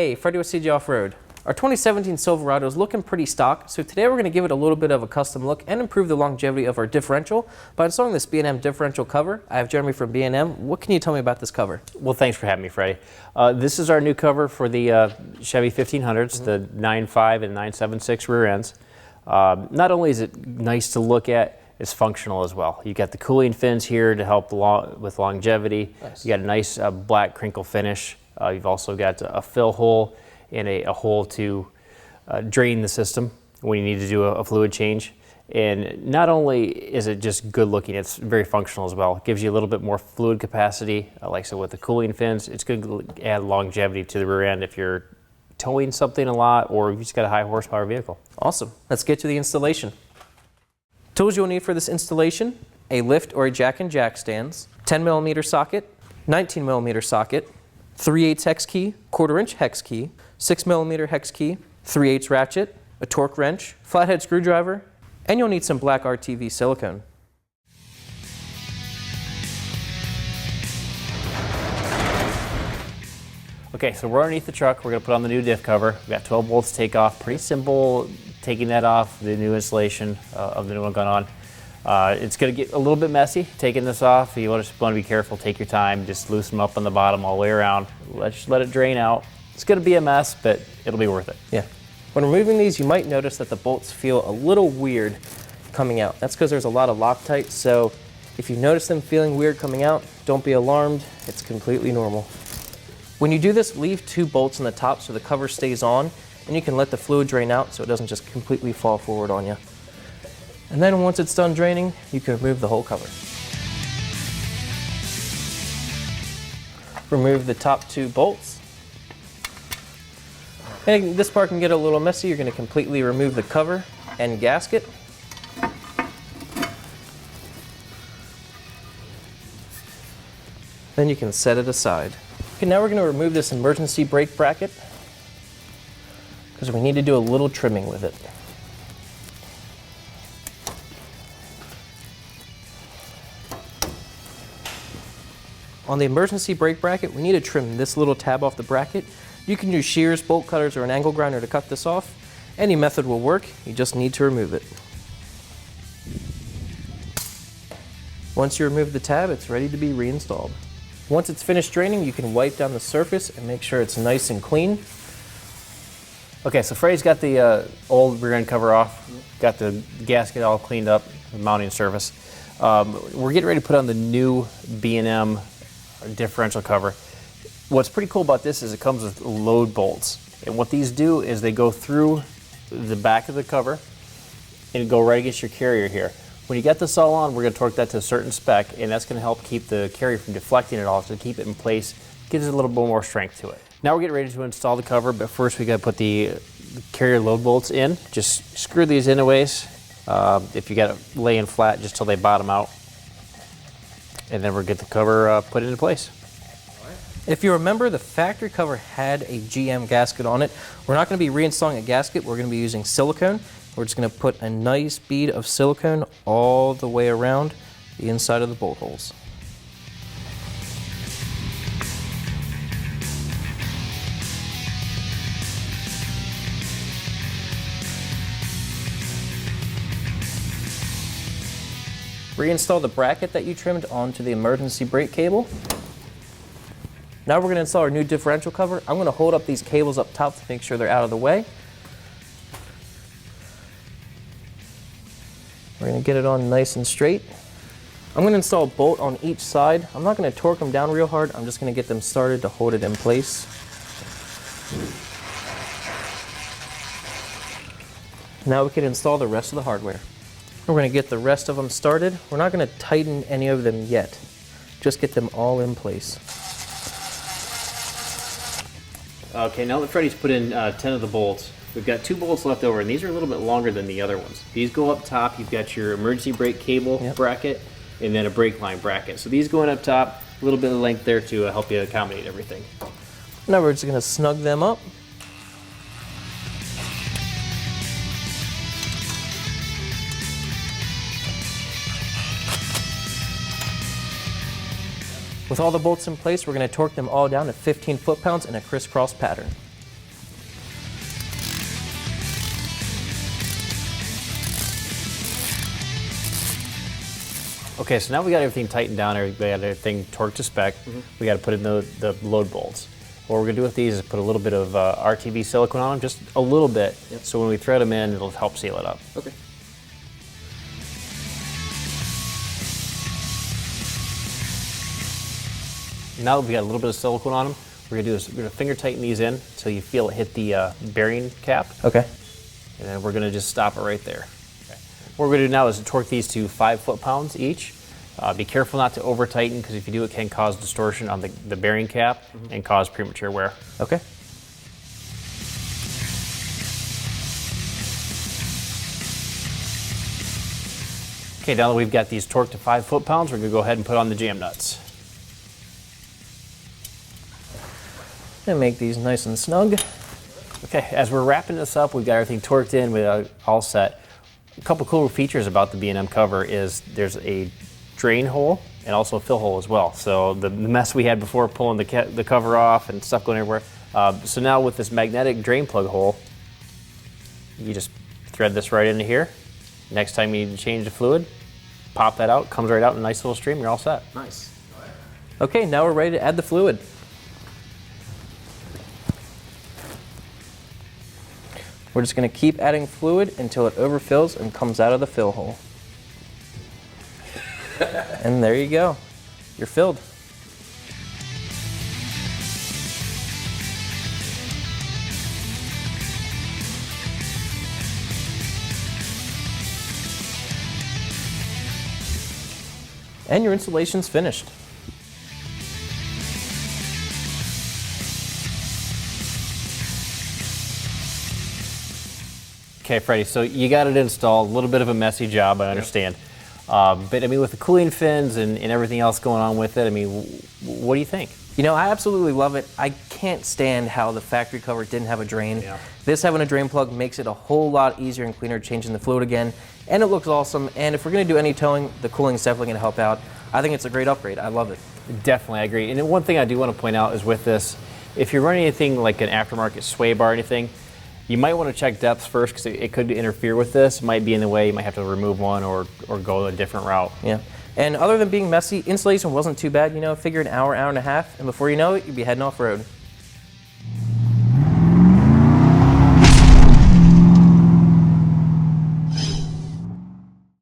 Hey, Freddy with CJ Off-Road. Our 2017 Silverado is looking pretty stock, so today we're going to give it a little bit of a custom look and improve the longevity of our differential by installing this B&M Differential cover. I have Jeremy from B&M. What can you tell me about this cover? Well, thanks for having me, Freddy. This is our new cover for the Chevy 1500s, the 9.5 and 9.76 rear ends. Not only is it nice to look at, it's functional as well. You got the cooling fins here to help with longevity. Nice. You got a nice black crinkle finish. You've also got a fill hole and a hole to drain the system when you need to do a fluid change. And not only is it just good looking, it's very functional as well. It gives you a little bit more fluid capacity. Like I said, with the cooling fins, it's going to add longevity to the rear end if you're towing something a lot or you've just got a high horsepower vehicle. Awesome. Let's get to the installation. Tools you'll need for this installation: a lift or a jack and jack stands, 10mm socket, 19mm socket, 3/8 hex key, 1/4" hex key, 6mm hex key, 3/8 ratchet, a torque wrench, flathead screwdriver, and you'll need some black RTV silicone. Okay, so we're underneath the truck. We're going to put on the new diff cover. We've got 12 bolts to take off. Pretty simple taking that off, the new installation of the new one going on. It's going to get a little bit messy taking this off. You just want to be careful, take your time, just loosen them up on the bottom all the way around. Just let it drain out. It's going to be a mess, but it'll be worth it. Yeah. When removing these, you might notice that the bolts feel a little weird coming out. That's because there's a lot of Loctite, so if you notice them feeling weird coming out, don't be alarmed. It's completely normal. When you do this, leave 2 bolts on the top so the cover stays on, and you can let the fluid drain out so it doesn't just completely fall forward on you. And then once it's done draining, you can remove the whole cover. Remove the top 2 bolts. And this part can get a little messy. You're going to completely remove the cover and gasket. Then you can set it aside. Okay, now we're going to remove this emergency brake bracket because we need to do a little trimming with it. On the emergency brake bracket, we need to trim this little tab off the bracket. You can use shears, bolt cutters, or an angle grinder to cut this off. Any method will work, you just need to remove it. Once you remove the tab, it's ready to be reinstalled. Once it's finished draining, you can wipe down the surface and make sure it's nice and clean. Okay, so Freddy's got the old rear end cover off, got the gasket all cleaned up, the mounting surface. We're getting ready to put on the new B&M differential cover. What's pretty cool about this is it comes with load bolts. And what these do is they go through the back of the cover and go right against your carrier here. When you get this all on, we're going to torque that to a certain spec, and that's going to help keep the carrier from deflecting at all, so keep it in place, gives it a little bit more strength to it. Now we're getting ready to install the cover, but first we got to put the carrier load bolts in. Just screw these in a ways. If you got it laying flat just till they bottom out, and then we'll get the cover put into place. If you remember, the factory cover had a GM gasket on it. We're not going to be reinstalling a gasket. We're going to be using silicone. We're just going to put a nice bead of silicone all the way around the inside of the bolt holes. Reinstall the bracket that you trimmed onto the emergency brake cable. Now we're going to install our new differential cover. I'm going to hold up these cables up top to make sure they're out of the way. We're going to get it on nice and straight. I'm going to install a bolt on each side. I'm not going to torque them down real hard. I'm just going to get them started to hold it in place. Now we can install the rest of the hardware. We're going to get the rest of them started. We're not going to tighten any of them yet. Just get them all in place. Okay, now that Freddy's put in 10 of the bolts, we've got 2 bolts left over, and these are a little bit longer than the other ones. These go up top. You've got your emergency brake cable bracket, and then a brake line bracket. So these going up top, a little bit of length there to help you accommodate everything. Now we're just going to snug them up. With all the bolts in place, we're going to torque them all down to 15 foot-pounds in a crisscross pattern. Okay, so now we got everything tightened down, we got everything torqued to spec. We got to put in the load bolts. What we're going to do with these is put a little bit of RTV silicone on them, just a little bit, so when we thread them in, it'll help seal it up. Okay. Now that we got a little bit of silicone on them, we're going to do is we're going to finger tighten these in until you feel it hit the bearing cap. Okay. And then we're going to just stop it right there. Okay. What we're going to do now is torque these to 5 foot-pounds each. Be careful not to over tighten, because if you do, it can cause distortion on the bearing cap and cause premature wear. Okay. Okay, now that we've got these torqued to 5 foot-pounds, we're going to go ahead and put on the jam nuts. And make these nice and snug. Okay, as we're wrapping this up, we've got everything torqued in, we're all set. A couple cool features about the B&M cover is there's a drain hole and also a fill hole as well. So the mess we had before pulling the cover off and stuff going everywhere. So now with this magnetic drain plug hole, you just thread this right into here. Next time you need to change the fluid, pop that out, comes right out in a nice little stream, you're all set. Nice. Okay, now we're ready to add the fluid. We're just going to keep adding fluid until it overfills and comes out of the fill hole. And there you go. You're filled. And your installation's finished. Okay, Freddie, so you got it installed, a little bit of a messy job, I understand. But I mean, with the cooling fins and everything else going on with it, I mean, what do you think? You know, I absolutely love it. I can't stand how the factory cover didn't have a drain. Yeah. This having a drain plug makes it a whole lot easier and cleaner changing the fluid again, and it looks awesome. And if we're going to do any towing, the cooling is definitely going to help out. I think it's a great upgrade. I love it. Definitely, I agree. And one thing I do want to point out is with this, if you're running anything like an aftermarket sway bar or anything, you might want to check depths first, because it could interfere with this. It might be in the way. You might have to remove one or go a different route. Yeah. And other than being messy, installation wasn't too bad. You know, figure an hour, hour and a half, and before you know it, you'd be heading off road.